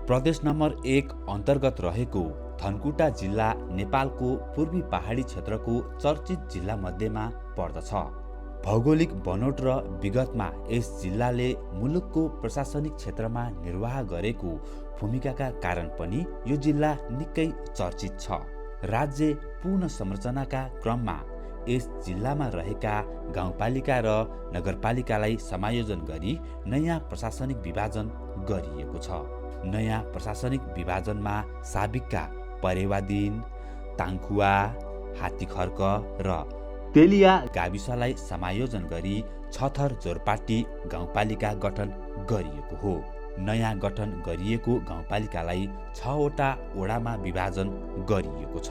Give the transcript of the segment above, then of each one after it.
प्रदेश नम्बर 1 अन्तर्गत रहेको धनकुटा जिल्ला नेपालको पूर्वी पहाडी क्षेत्रको चर्चित जिल्ला मध्येमा पर्दछ। भौगोलिक बनोट र विगतमा यस जिल्लाले मुलुकको प्रशासनिक क्षेत्रमा निर्वाह गरेको भूमिकाका कारण पनि यो जिल्ला निकै चर्चित छ। राज्य पुनर्संरचनाका क्रममा यस जिल्लामा रहेका गाउँपालिका र नगरपालिकालाई समायोजन गरी नयाँ प्रशासनिक विभाजन गरिएको छ। नयाँ प्रशासनिक विभाजनमा साबिकका परेवादिन, ताङखुवा, हात्तीखर्क र तेलिया गाविसलाई समायोजन गरी छथर जोरपाटी गाउँपालिका गठन गरिएको हो। नयाँ गठन गरिएको गाउँपालिकालाई 6 वटा वडामा विभाजन गरिएको छ।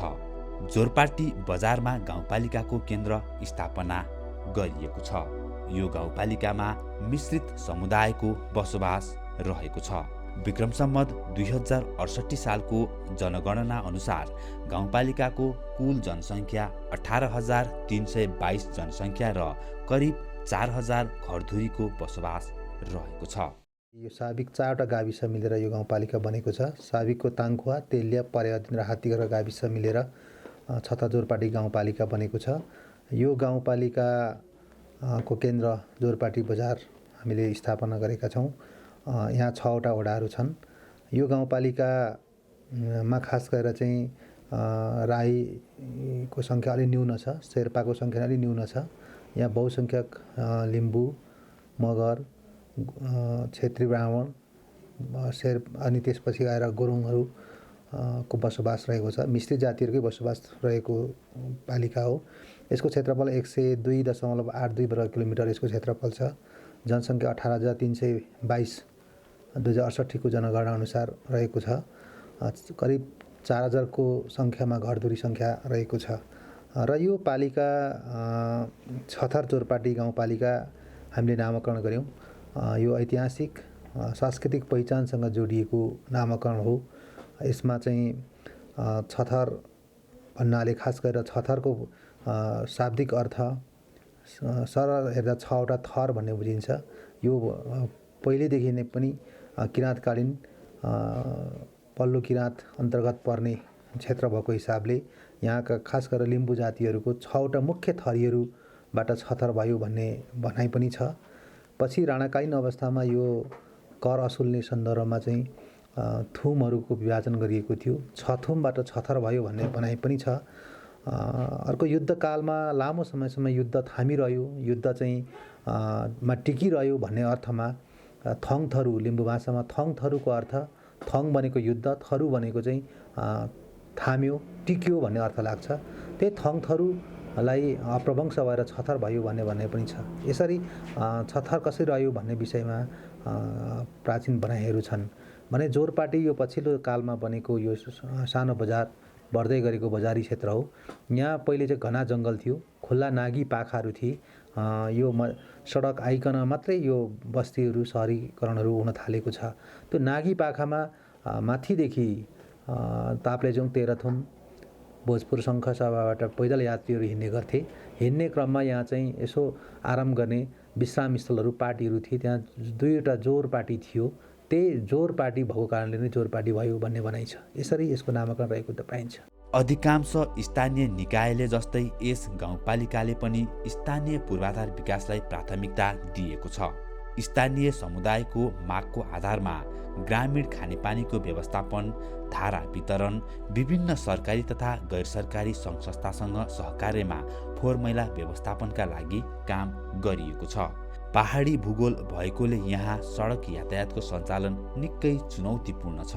जोरपाटी बजारमा गाउँपालिकाको केन्द्र स्थापना गरिएको छ। यो गाउँपालिकामा मिश्रित समुदायको बसोबास रहेको छ। विक्रम सम्वत 2068 सालको जनगणना अनुसार गाउँपालिकाको कुल जनसङ्ख्या 18,322 जनसङ्ख्या र करिब 4,000 घरधुरीको बसोबास रहेको छ। यो साबिक 4वटा गाविस मिलेर यो गाउँपालिका बनेको छ। साबिकको ताङखुवा, तेलिया, परेवादिन र हात्तीखर्क गाविस मिलेर छथर जोरपाटी गाउँपालिका बनेको छ। यो गाउँपालिका को केन्द्र जोरपाटी बजार हामीले स्थापना गरेका छौँ। यहाँ 6 वटा वडाहरू छन्। यो गाउँपालिकामा खास गरेर चाहिँ राईको सङ्ख्या अलि न्यून छ, शेर्पाको सङ्ख्या अलि न्यून छ। यहाँ बहुसङ्ख्यक लिम्बू, मगर, क्षेत्री ब्राह्मण, अनि त्यसपछि आएर गुरुङहरू को बसोबास रहेको छ। मिश्रित जातिहरूकै बसोबास रहेको पालिका हो। यसको क्षेत्रफल 102.82 वर्ग किलोमिटर यसको क्षेत्रफल छ। जनसङ्ख्या 18,322 2068 को जनगणना अनुसार रहेको छ। करिब 4,000 को सङ्ख्यामा घरधुरी सङ्ख्या रहेको छ। र यो पालिका छथर जोरपाटी गाउँपालिका हामीले नामकरण गऱ्यौँ। यो ऐतिहासिक सांस्कृतिक पहिचानसँग जोडिएको नामकरण हो। यसमा चाहिँ छथर भन्नाले खास गरेर छथरको शाब्दिक अर्थ सरल हेर्दा 6 वटा थर भन्ने बुझिन्छ। यो पहिलेदेखि नै पनि किराँतकालीन पल्लो किराँत अन्तर्गत पर्ने क्षेत्र भएको हिसाबले यहाँका खास गरेर लिम्बू जातिहरूको 6 वटा मुख्य थरीहरूबाट छथर भयो भन्ने भनाइ पनि छ। पछि राणाकालीन अवस्थामा यो कर असुल्ने सन्दर्भमा चाहिँ थुमहरूको विभाजन गरिएको थियो। 6 थुमबाट छथर भयो भन्ने भनाइ पनि छ। अर्को युद्धकालमा लामो समयसम्म युद्ध थामिरह्यो, युद्ध चाहिँ मा टिकिरह्यो भन्ने अर्थमा थङथरू, लिम्बू भाषामा थङथरूको अर्थ थङ भनेको युद्ध, थरू भनेको चाहिँ थाम्यो, टिक्यो भन्ने अर्थ लाग्छ। त्यही थङथरूलाई अप्रवंश भएर छथर भयो भन्ने भनाइ पनि छ। यसरी छथर कसरी रह्यो भन्ने विषयमा प्राचीन भनाइहरू छन्। भने जोरपाटी यो पछिल्लो कालमा बनेको यो सानो बजार बढ्दै गरेको बजारी क्षेत्र हो। यहाँ पहिले चाहिँ घना जङ्गल थियो, खुल्ला नागी पाखाहरू थिए। यो सडक आइकन मात्रै यो बस्तीहरू सहरीकरणहरू हुन थालेको छ। त्यो नागी पाखामा माथिदेखि ताप्लेजुङ, तेह्रथुम, भोजपुर शङ्खसभाबाट पैदल यात्रीहरू हिँड्ने गर्थे। हिँड्ने क्रममा यहाँ चाहिँ यसो आराम गर्ने विश्राम स्थलहरू, पार्टीहरू थिए। त्यहाँ 2वटा जोरपाटी थियो। त्यही जोरपाटी भएको कारणले नै जोरपाटी भयो भन्ने भनाइ छ। यसरी यसको नामकरण रहेको त पाइन्छ। अधिकांश स्थानीय निकायले जस्तै यस गाउँपालिकाले पनि स्थानीय पूर्वाधार विकासलाई प्राथमिकता दिएको छ। स्थानीय समुदायको मागको आधारमा ग्रामीण खानेपानीको व्यवस्थापन, धारा वितरण, विभिन्न सरकारी तथा गैर सरकारी सङ्घ संस्थासँग सहकार्यमा फोहोर मैला व्यवस्थापनका लागि काम गरिएको छ। पहाडी भूगोल भएकोले यहाँ सडक यातायातको सञ्चालन निकै चुनौतीपूर्ण छ।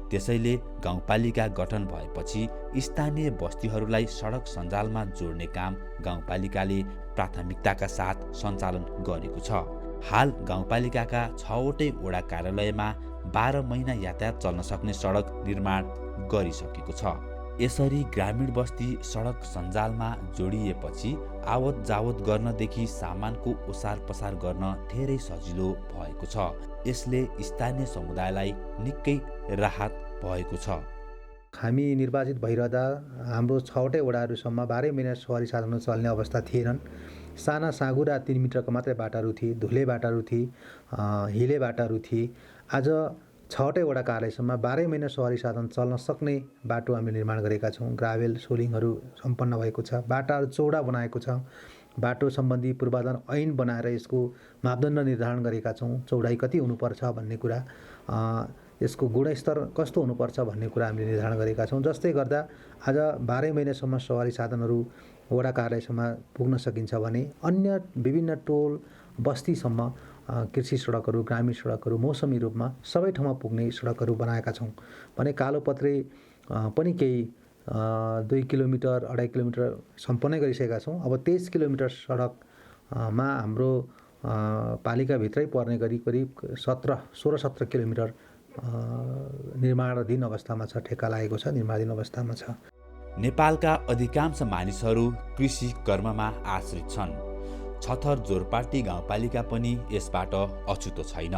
त्यसैले गाउँपालिका गठन भएपछि स्थानीय बस्तीहरूलाई सडक सञ्जालमा जोड्ने काम गाउँपालिकाले प्राथमिकताका साथ सञ्चालन गरेको छ। हाल गाउँपालिकाका 6वटै वडा कार्यालयमा 12 महिना यातायात चल्न सक्ने सडक निर्माण गरिसकेको छ। यसरी ग्रामीण बस्ती सडक सञ्जालमा जोडिएपछि आवत जावत गर्नदेखि सामानको ओसार पसार गर्न धेरै सजिलो भएको छ। यसले स्थानीय समुदायलाई निकै राहत भएको छ। हामी निर्वाचित भइरहँदा हाम्रो 6वटै वडाहरूसम्म 12 महिना सवारी साधन चल्ने अवस्था थिएनन्। साना साँघुरा 3 मिटरको मात्रै बाटाहरू थिए, धुले बाटाहरू थिए, हिले बाटाहरू थिए। आज 6वटै वडा कार्यालयसम्म 12 महिना सवारी साधन चल्न सक्ने बाटो हामीले निर्माण गरेका छौँ। ग्राभेल सोलिङहरू सम्पन्न भएको छ, बाटाहरू चौडा बनाएको छ, बाटो सम्बन्धी पूर्वाधार ऐन बनाएर यसको मापदण्ड निर्धारण गरेका छौँ। चौडाइ कति हुनुपर्छ भन्ने कुरा, यसको गुणस्तर कस्तो हुनुपर्छ भन्ने कुरा हामीले निर्धारण गरेका छौँ। जसले गर्दा आज 12 महिनासम्म सवारी साधनहरू वडा कार्यालयसम्म पुग्न सकिन्छ भने अन्य विभिन्न टोल बस्तीसम्म कृषि सडकहरू, ग्रामीण सडकहरू मौसमी रूपमा सबै ठाउँमा पुग्ने सडकहरू बनाएका छौँ भने कालोपत्रे पनि केही 2 किलोमिटर 2.5 किलोमिटर सम्पन्न गरिसकेका छौँ। अब 23 किलोमिटर सडकमा हाम्रो पालिकाभित्रै पर्ने गरी करिब 16-17 किलोमिटर निर्माणाधीन अवस्थामा छ, ठेक्का लागेको छ, निर्माणाधीन अवस्थामा छ। नेपालका अधिकांश मानिसहरू कृषि कर्ममा आश्रित छन्। छथर जोरपाटी गाउँपालिका पनि यसबाट अछुतो छैन।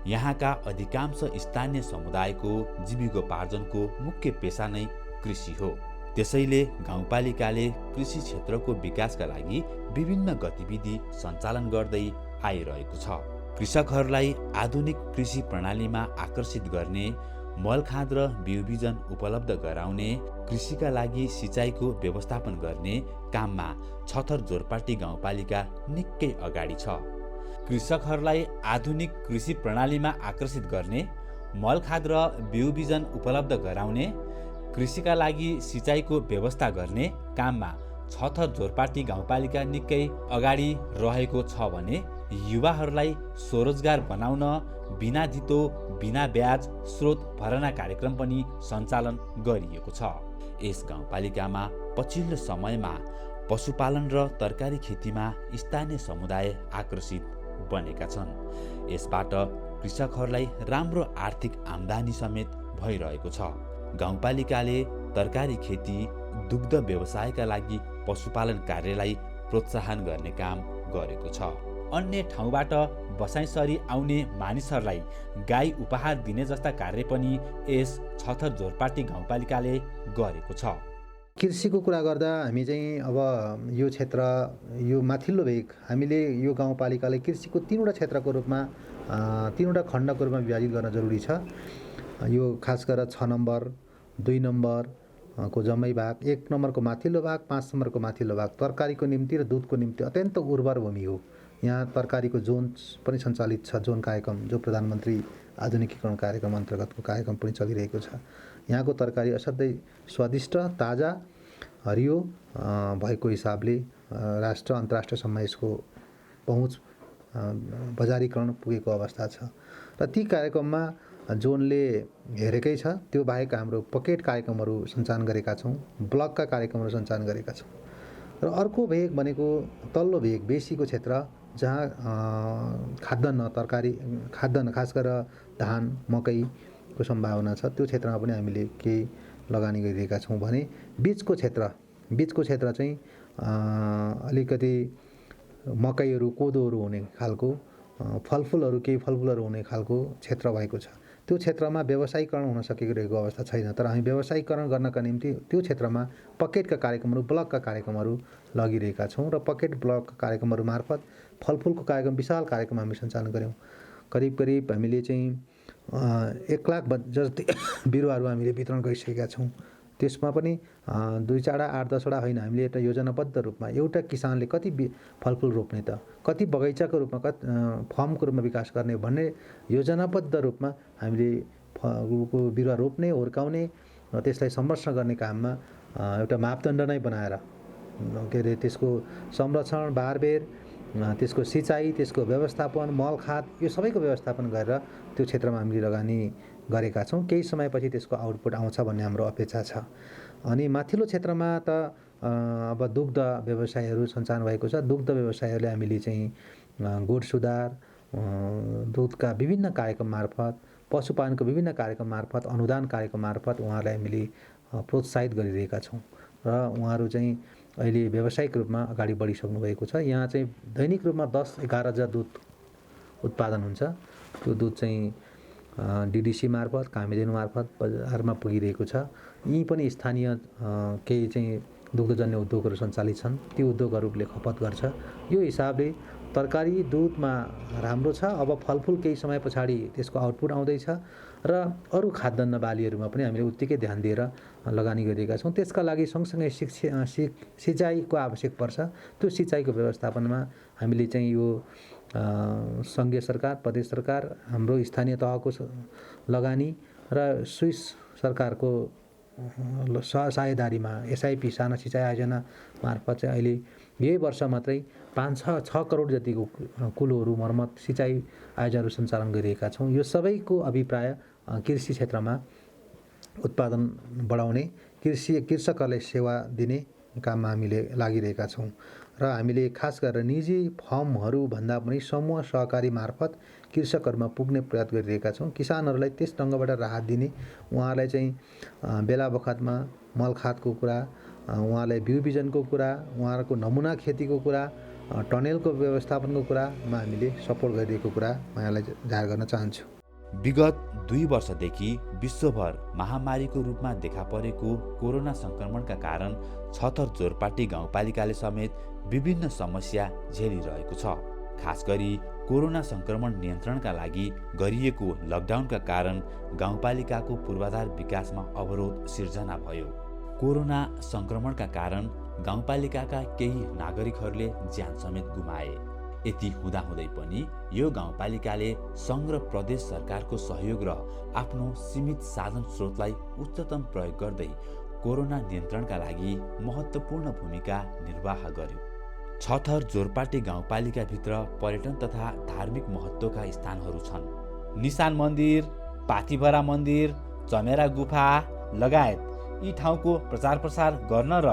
यहाँका अधिकांश स्थानीय समुदायको जीविकोपार्जनको मुख्य पेशा नै कृषि हो। त्यसैले गाउँपालिकाले कृषि क्षेत्रको विकासका लागि विभिन्न गतिविधि सञ्चालन गर्दै आइरहेको छ। कृषकहरूलाई आधुनिक कृषि प्रणालीमा आकर्षित गर्ने, मलखाद र बिउबिजन उपलब्ध गराउने, कृषिका लागि सिँचाइको व्यवस्थापन गर्ने काममा छथर जोरपाटी गाउँपालिका निकै अगाडि छ। कृषकहरूलाई आधुनिक कृषि प्रणालीमा आकर्षित गर्ने, मलखाद र बिउबिजन उपलब्ध गराउने, कृषिका लागि सिँचाइको व्यवस्था गर्ने काममा छथर जोरपाटी गाउँपालिका निकै अगाडि रहेको छ भने युवाहरूलाई स्वरोजगार बनाउन बिना धितो बिना ब्याज स्रोत भर्ना कार्यक्रम पनि सञ्चालन गरिएको छ। यस गाउँपालिकामा पछिल्लो समयमा पशुपालन र तरकारी खेतीमा स्थानीय समुदाय आकर्षित बनेका छन्। यसबाट कृषकहरूलाई राम्रो आर्थिक आम्दानी समेत भइरहेको छ। गाउँपालिकाले तरकारी खेती, दुग्ध व्यवसायका लागि पशुपालन कार्यलाई प्रोत्साहन गर्ने काम गरेको छ। अन्य ठाउँबाट बसाइँसरी आउने मानिसहरूलाई गाई उपहार दिने जस्ता कार्य पनि यस छथर जोरपाटी गाउँपालिकाले गरेको छ। कृषिको कुरा गर्दा हामी चाहिँ अब यो क्षेत्र, यो माथिल्लो भेग हामीले यो गाउँपालिकाले कृषिको 3वटा क्षेत्रको रूपमा 3वटा खण्डको रूपमा विभाजित गर्न जरुरी छ। यो खास गरेर 6 नम्बर 2 नम्बरको जम्मै भाग, 1 नम्बरको माथिल्लो भाग, 5 नम्बरको माथिल्लो भाग तरकारीको निम्ति र दुधको निम्ति अत्यन्त उर्वर भूमि हो। यहाँ तरकारीको जोन पनि सञ्चालित छ, जोन कार्यक्रम जो प्रधानमन्त्री आधुनिकीकरण कार्यक्रम अन्तर्गतको कार्यक्रम पनि चलिरहेको छ। यहाँको तरकारी असाध्यै स्वादिष्ट, ताजा, हरियो भएको हिसाबले राष्ट्र अन्तर्राष्ट्रसम्म यसको पहुँच बजारीकरण पुगेको अवस्था छ र ती कार्यक्रममा जोनले हेरेकै छ। त्यो बाहेक हाम्रो पकेट कार्यक्रमहरू सञ्चालन गरेका छौँ, ब्लकका कार्यक्रमहरू सञ्चालन गरेका छौँ र अर्को भेग भनेको तल्लो भेग बेसीको क्षेत्र जहाँ खाद्यान्न, तरकारी खाद्यान्न खास गरेर धान मकैको सम्भावना छ। त्यो क्षेत्रमा पनि हामीले केही लगानी गरिरहेका छौँ भने बिचको क्षेत्र चाहिँ अलिकति मकैहरू, कोदोहरू हुने खालको, केही फलफुलहरू हुने खालको क्षेत्र भएको छ। त्यो क्षेत्रमा व्यवसायीकरण हुन सकिरहेको अवस्था छैन, तर हामी व्यवसायीकरण गर्नका निम्ति त्यो क्षेत्रमा पकेटका कार्यक्रमहरू, ब्लकका कार्यक्रमहरू लगिरहेका छौँ र पकेट ब्लक कार्यक्रमहरू मार्फत फलफुलको कार्यक्रम, विशाल कार्यक्रम हामी सञ्चालन गऱ्यौँ। करिब हामीले चाहिँ 1 लाख जति बिरुवाहरू हामीले वितरण गरिसकेका छौँ। त्यसमा पनि 2-4, 8-10वटा होइन, हामीले एउटा योजनाबद्ध रूपमा एउटा किसानले कति फलफुल रोप्ने त, कति बगैँचाको रूपमा, कति फर्मको रूपमा विकास गर्ने भन्ने योजनाबद्ध रूपमा हामीले बिरुवा रोप्ने, हुर्काउने र त्यसलाई संरक्षण गर्ने काममा एउटा मापदण्ड नै बनाएर त्यसको संरक्षण, बारबेर, त्यसको सिँचाइ, त्यसको व्यवस्थापन, मलखाद, यो सबैको व्यवस्थापन गरेर त्यो क्षेत्रमा हामीले लगानी गरेका छौँ। केही समयपछि त्यसको आउटपुट आउँछ भन्ने हाम्रो अपेक्षा छ। अनि माथिल्लो क्षेत्रमा त अब दुग्ध व्यवसायहरू सञ्चालन भएको छ। दुग्ध व्यवसायहरूले हामीले चाहिँ गोठ सुधार, दुधका विभिन्न कार्यक्रम मार्फत, पशुपालनको विभिन्न कार्यक्रम मार्फत, अनुदान कार्यक्रम मार्फत उहाँहरूलाई हामीले प्रोत्साहित गरिरहेका छौँ र उहाँहरू चाहिँ अहिले व्यावसायिक रूपमा अगाडि बढिसक्नु भएको छ। यहाँ चाहिँ दैनिक रूपमा 10-11 हजार दुध उत्पादन हुन्छ। त्यो दुध चाहिँ डिडिसी मार्फत, कामेदेनु मार्फत बजारमा पुगिरहेको छ। यी पनि स्थानीय केही चाहिँ दुग्धजन्य उद्योगहरू सञ्चालित छन्, ती उद्योगहरूले खपत गर्छ। यो हिसाबले तरकारी दुधमा राम्रो छ। अब फलफुल केही समय पछाडि त्यसको आउटपुट आउँदैछ र अरू खाद्यान्न बालीहरूमा पनि हामीले उत्तिकै ध्यान दिएर लगानी गरिरहेका छौँ। त्यसका लागि सँगसँगै सिँचाइको आवश्यक पर्छ। त्यो सिँचाइको व्यवस्थापनमा हामीले चाहिँ यो सङ्घीय सरकार, प्रदेश सरकार, हाम्रो स्थानीय तहको लगानी र स्विस सरकारको साझेदारीमा एसआइपी साना सिँचाइ आयोजना मार्फत चाहिँ अहिले यही वर्ष मात्रै 5-6 करोड जतिको कुलोहरू मर्मत सिँचाइ आयोजनाहरू सञ्चालन गरिरहेका छौँ। यो सबैको अभिप्राय कृषि क्षेत्रमा उत्पादन बढाउने, कृषकहरूलाई सेवा दिने काममा हामीले लागिरहेका छौँ र हामीले खास गरेर निजी फर्महरू भन्दा पनि समूह सहकारी मार्फत कृषकहरूमा पुग्ने प्रयास गरिरहेका छौँ। किसानहरूलाई त्यस ढङ्गबाट राहत दिने, उहाँहरूलाई चाहिँ बेला बखतमा मलखादको कुरा, उहाँलाई बिउ बिजनको कुरा, उहाँहरूको नमुना खेतीको कुरा, टनेलको व्यवस्थापनको कुरामा हामीले सपोर्ट गरिरहेको कुरा म यहाँलाई जाहेर गर्न चाहन्छु। विगत 2 वर्षदेखि विश्वभर महामारीको रूपमा देखा परेको कोरोना सङ्क्रमणका कारण छतर जोरपाटी गाउँपालिकाले समेत विभिन्न समस्या झेलिरहेको छ। खास गरी कोरोना सङ्क्रमण नियन्त्रणका लागि गरिएको लकडाउनका कारण गाउँपालिकाको पूर्वाधार विकासमा अवरोध सिर्जना भयो। कोरोना सङ्क्रमणका कारण गाउँपालिकाका केही नागरिकहरूले ज्यान समेत गुमाए। यति हुँदाहुँदै पनि यो गाउँपालिकाले सङ्घ र प्रदेश सरकारको सहयोग र आफ्नो सीमित साधन स्रोतलाई उच्चतम प्रयोग गर्दै कोरोना नियन्त्रणका लागि महत्त्वपूर्ण भूमिका निर्वाह गर्यो। छतर जोरपाटी गाउँपालिकाभित्र पर्यटन तथा धार्मिक महत्त्वका स्थानहरू छन्। निशान मन्दिर, पाथिभरा मन्दिर, चमेरा गुफा लगायत यी ठाउँको प्रचार प्रसार गर्न र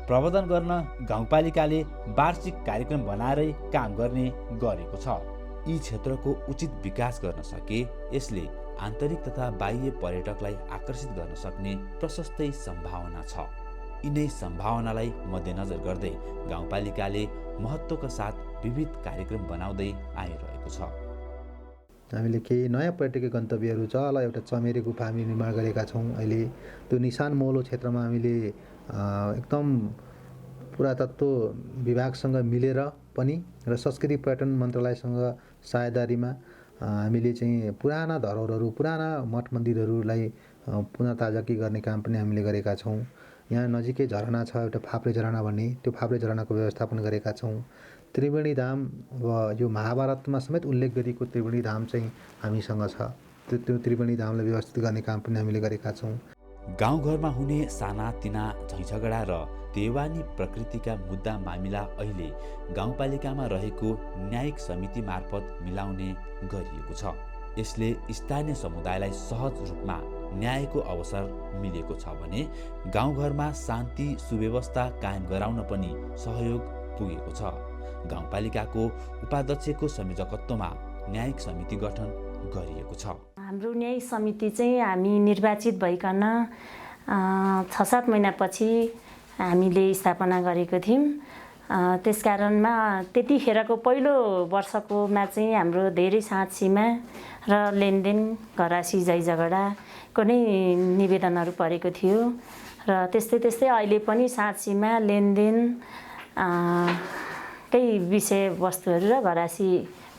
प्रबन्धन गर्न गाउँपालिकाले वार्षिक कार्यक्रम बनाएरै काम गर्ने गरेको छ। यी क्षेत्रको उचित विकास गर्न सके यसले आन्तरिक तथा बाह्य पर्यटकलाई आकर्षित गर्न सक्ने प्रशस्तै सम्भावना छ। यिनै सम्भावनालाई मध्यनजर गर्दै गाउँपालिकाले महत्त्वका साथ विविध कार्यक्रम बनाउँदै आइरहेको छ। हामीले केही नयाँ पर्यटकीय गन्तव्यहरू छ। एउटा चमेरे गुफा हामी निर्माण गरेका छौँ। अहिले त्यो निशान मौलो क्षेत्रमा हामीले एकदम पुरातत्व विभागसँग मिलेर पनि र संस्कृति पर्यटन मन्त्रालयसँग साझेदारीमा हामीले चाहिँ पुराना धरोहरहरू, पुराना मठ मन्दिरहरूलाई पुनः ताजगी गर्ने काम पनि हामीले गरेका छौँ। यहाँ नजिकै झरना छ, एउटा फाप्रे झरना भन्ने, त्यो फाप्रे झरनाको व्यवस्थापन गरेका छौँ। त्रिवेणी धाम अब यो महाभारतमा समेत उल्लेख गरिएको त्रिवेणी धाम चाहिँ हामीसँग छ। त्यो त्रिवेणी धामलाई व्यवस्थित गर्ने काम पनि हामीले गरेका छौँ। गाउँघरमा हुने सानातिना झैझगडा र देवानी प्रकृतिका मुद्दा मामिला अहिले गाउँपालिकामा रहेको न्यायिक समिति मार्फत मिलाउने गरिएको छ। यसले स्थानीय समुदायलाई सहज रूपमा न्यायको अवसर मिलेको छ भने गाउँघरमा शान्ति सुव्यवस्था कायम गराउन पनि सहयोग पुगेको छ। गाउँपालिकाको उपाध्यक्षको संयोजकत्वमा न्यायिक समिति गठन गरिएको छ। हाम्रो न्यायिक समिति चाहिँ हामी निर्वाचित भइकन 6-7 महिनापछि हामीले स्थापना गरेको थियौँ। त्यसकारणमा त्यतिखेरको पहिलो वर्षकोमा चाहिँ हाम्रो धेरै साँचसीमा र लेनदेन, घरासी, झैझगडाको नै निवेदनहरू परेको थियो र त्यस्तै अहिले पनि साँचसीमा लेनदेन केही विषयवस्तुहरू र घरासी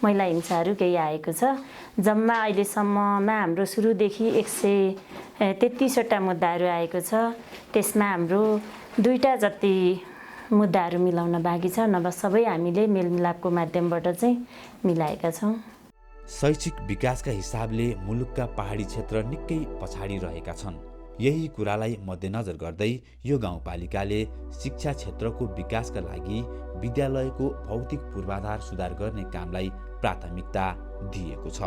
महिला हिंसाहरू केही आएको छ। जम्मा अहिलेसम्ममा हाम्रो सुरुदेखि 133वटा मुद्दाहरू आएको छ। त्यसमा हाम्रो 2टा जति मुद्दाहरू मिलाउन बाँकी छ, नभए सबै हामीले मेलमिलापको माध्यमबाट चाहिँ मिलाएका छौँ। शैक्षिक विकासका हिसाबले मुलुकका पहाडी क्षेत्र निकै पछाडि रहेका छन्। यही कुरालाई मध्यनजर गर्दै यो गाउँपालिकाले शिक्षा क्षेत्रको विकासका लागि विद्यालयको भौतिक पूर्वाधार सुधार गर्ने कामलाई प्राथमिकता दिएको छ।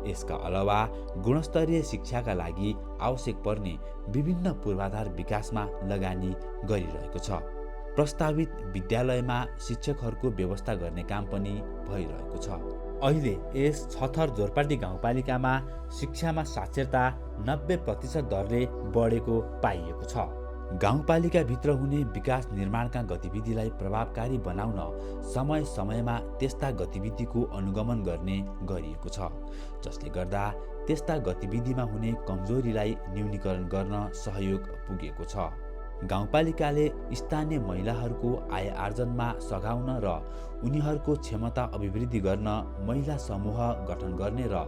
यसका अलावा गुणस्तरीय शिक्षाका लागि आवश्यक पर्ने विभिन्न पूर्वाधार विकासमा लगानी गरिरहेको छ। प्रस्तावित विद्यालयमा शिक्षकहरूको व्यवस्था गर्ने काम पनि भइरहेको छ। अहिले यस छथर जोरपाटी गाउँपालिकामा शिक्षामा साक्षरता 90% दरले बढेको पाइएको छ। गाउँपालिकाभित्र हुने विकास निर्माणका गतिविधिलाई प्रभावकारी बनाउन समय समयमा त्यस्ता गतिविधिको अनुगमन गर्ने गरिएको छ, जसले गर्दा त्यस्ता गतिविधिमा हुने कमजोरीलाई न्यूनीकरण गर्न सहयोग पुगेको छ। गाउँपालिकाले स्थानीय महिलाहरूको आय आर्जनमा सघाउन र उनीहरूको क्षमता अभिवृद्धि गर्न महिला समूह गठन गर्ने र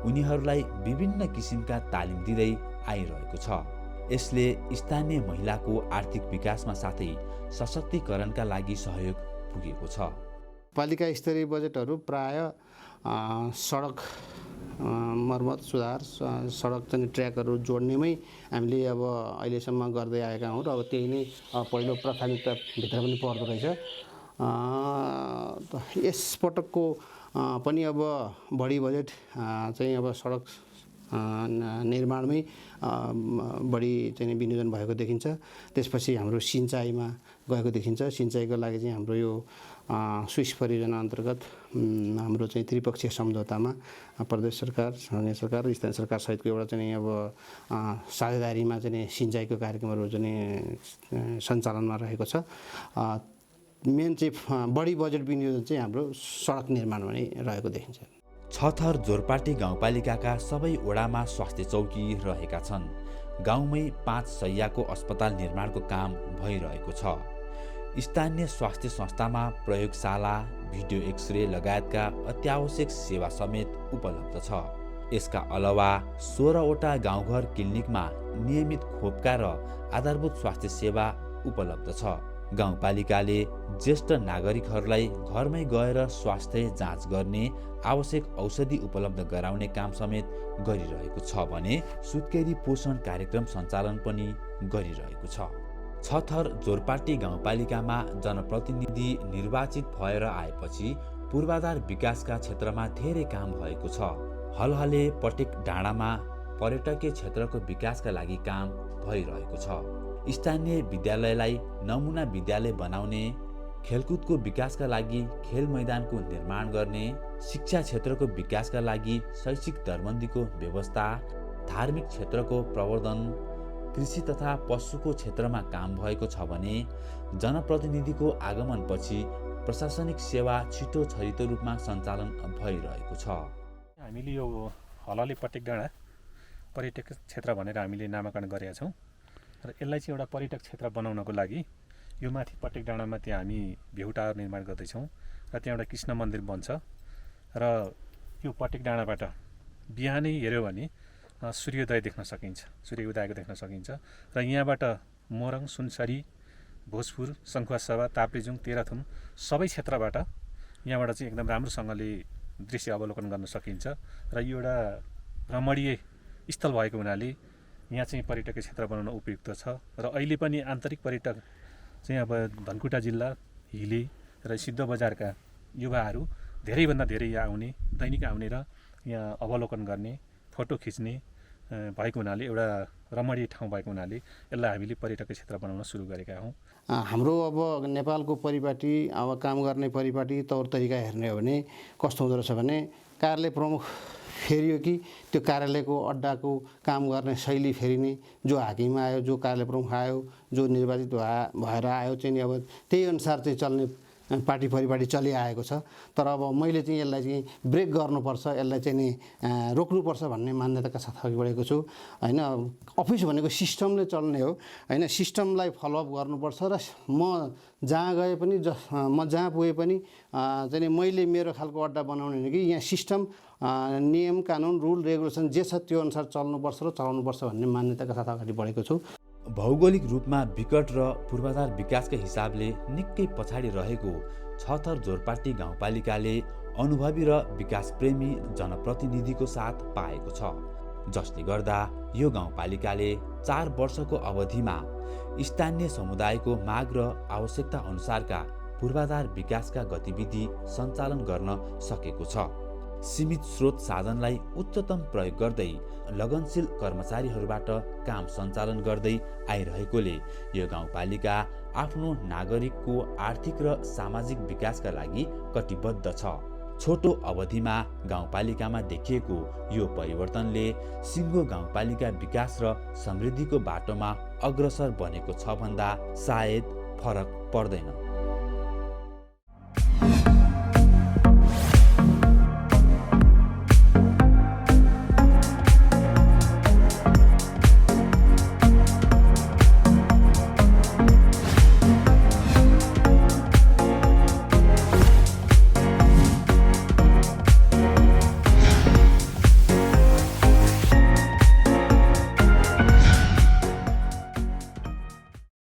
उनीहरूलाई विभिन्न किसिमका तालिम दिँदै आइरहेको छ। यसले स्थानीय महिलाको आर्थिक विकासमा साथै सशक्तिकरणका लागि सहयोग पुगेको छ। पालिका स्तरीय बजेटहरू प्राय सडक मर्मत सुधार, सडक चाहिँ ट्र्याकहरू जोड्नेमै हामीले अब अहिलेसम्म गर्दै आएका हौँ र अब त्यही नै पहिलो प्राथमिकताभित्र पनि पर्दो रहेछ। यस पटकको पनि अब बढी बजेट चाहिँ अब सडक निर्माणमै बढी चाहिँ विनियोजन भएको देखिन्छ। त्यसपछि हाम्रो सिँचाइमा गएको देखिन्छ। सिँचाइको लागि चाहिँ हाम्रो यो स्विस परियोजना अन्तर्गत हाम्रो चाहिँ त्रिपक्षीय सम्झौतामा प्रदेश सरकार, स्थानीय सरकार र स्थानीय सरकार सहितको एउटा चाहिँ अब साझेदारीमा चाहिँ सिँचाइको कार्यक्रमहरू चाहिँ सञ्चालनमा रहेको छ। मेन चाहिँ बढी बजेट विनियोजन चाहिँ हाम्रो सडक निर्माणमा नै रहेको देखिन्छ। छथर जोरपाटी गाउँपालिकाका सबै वडामा स्वास्थ्य चौकी रहेका छन्। गाउँमै 5 शैय्याको अस्पताल निर्माणको काम भइरहेको छ। स्थानीय स्वास्थ्य संस्थामा प्रयोगशाला, भिडियो एक्सरे लगायतका अत्यावश्यक सेवा समेत उपलब्ध छ। यसका अलावा 16वटा गाउँघर क्लिनिकमा नियमित खोपका र आधारभूत स्वास्थ्य सेवा उपलब्ध छ। गाउँपालिकाले ज्येष्ठ नागरिकहरूलाई घरमै गएर स्वास्थ्य जाँच गर्ने, आवश्यक औषधि उपलब्ध गराउने काम समेत गरिरहेको छ भने सुत्केरी पोषण कार्यक्रम सञ्चालन पनि गरिरहेको छ। छथर जोरपाटी गाउँपालिकामा जनप्रतिनिधि निर्वाचित भएर आएपछि पूर्वाधार विकासका क्षेत्रमा धेरै काम भएको छ। हलहले पटेक डाँडामा पर्यटकीय क्षेत्रको विकासका लागि काम भइरहेको छ। स्थानीय विद्यालयलाई नमुना विद्यालय बनाउने, खेलकुदको विकासका लागि खेल मैदानको निर्माण गर्ने, शिक्षा क्षेत्रको विकासका लागि शैक्षिक दरबन्दीको व्यवस्था, धार्मिक क्षेत्रको प्रवर्धन, कृषि तथा पशुको क्षेत्रमा काम भएको छ भने जनप्रतिनिधिको आगमनपछि प्रशासनिक सेवा छिटो छरितो रूपमा सञ्चालन भइरहेको छ। हामीले यो हलले पटेक डाँडा पर्यटक क्षेत्र भनेर हामीले नामाकरण गरेका छौँ र यसलाई चाहिँ एउटा पर्यटक क्षेत्र बनाउनको लागि यो माथि पटेक डाँडामा त्यहाँ हामी भ्यू टावर निर्माण गर्दैछौँ र त्यहाँ एउटा कृष्ण मन्दिर बन्छ र यो पटेक डाँडाबाट बिहानै हेऱ्यो भने सूर्योदय देख्न सकिन्छ, सूर्य उदयको देख्न सकिन्छ र यहाँबाट मोरङ, सुनसरी, भोजपुर, सङ्खुवासभा, ताप्लेजुङ, तेह्रथुम सबै क्षेत्रबाट यहाँबाट चाहिँ एकदम राम्रोसँगले दृश्य अवलोकन गर्न सकिन्छ र यो एउटा रमणीय स्थल भएको हुनाले यहाँ चाहिँ पर्यटकीय क्षेत्र बनाउन उपयुक्त छ र अहिले पनि आन्तरिक पर्यटक चाहिँ अब धनकुटा जिल्ला, हिले र सिद्ध बजारका युवाहरू धेरैभन्दा धेरै यहाँ आउने, दैनिक आउने र यहाँ अवलोकन गर्ने, फोटो खिच्ने भएको हुनाले एउटा रमणीय ठाउँ भएको हुनाले यसलाई हामीले पर्यटकीय क्षेत्र बनाउन सुरु गरेका हौँ। हाम्रो अब नेपालको परिपाटी, अब काम गर्ने परिपाटी तौर तरिका हेर्ने हो भने कस्तो हुँदो रहेछ भने कार्यालय प्रमुख फेरियो कि त्यो कार्यालयको अड्डाको काम गर्ने शैली फेरिने, जो हाकिम आयो, जो कार्यालय प्रमुख आयो, जो निर्वाचित भएर आयो चाहिँ अब त्यही अनुसार चाहिँ चल्ने पार्टी परिपाटी चलिआएको छ। तर अब मैले चाहिँ यसलाई चाहिँ ब्रेक गर्नुपर्छ, यसलाई चाहिँ नि रोक्नुपर्छ भन्ने मान्यताका साथ अघि बढेको छु हैन। अफिस भनेको सिस्टमले चल्ने हो हैन, सिस्टमलाई फलोअप गर्नुपर्छ र म जहाँ गए पनि म जहाँ पुगे पनि चाहिँ मैले मेरो खालको अड्डा बनाउने हो कि यहाँ सिस्टम, नियम कानुन, रुल रेगुलेसन जे छ त्यो अनुसार चल्नुपर्छ र चलाउनुपर्छ भन्ने मान्यताका साथ अगाडि बढेको छु। भौगोलिक रूपमा विकट र पूर्वाधार विकासका हिसाबले निकै पछाडि रहेको छथर जोरपाटी गाउँपालिकाले अनुभवी र विकासप्रेमी जनप्रतिनिधिको साथ पाएको छ, जसले गर्दा यो गाउँपालिकाले 4 वर्षको अवधिमा स्थानीय समुदायको माग र आवश्यकता अनुसारका पूर्वाधार विकासका गतिविधि सञ्चालन गर्न सकेको छ। सीमित स्रोत साधनलाई उच्चतम प्रयोग गर्दै लगनशील कर्मचारीहरूबाट काम सञ्चालन गर्दै आइरहेकोले यो गाउँपालिका आफ्नो नागरिकको आर्थिक र सामाजिक विकासका लागि कटिबद्ध छ। छोटो अवधिमा गाउँपालिकामा देखिएको यो परिवर्तनले सिङ्गो गाउँपालिका विकास र समृद्धिको बाटोमा अग्रसर बनेको छ भन्दा सायद फरक पर्दैन।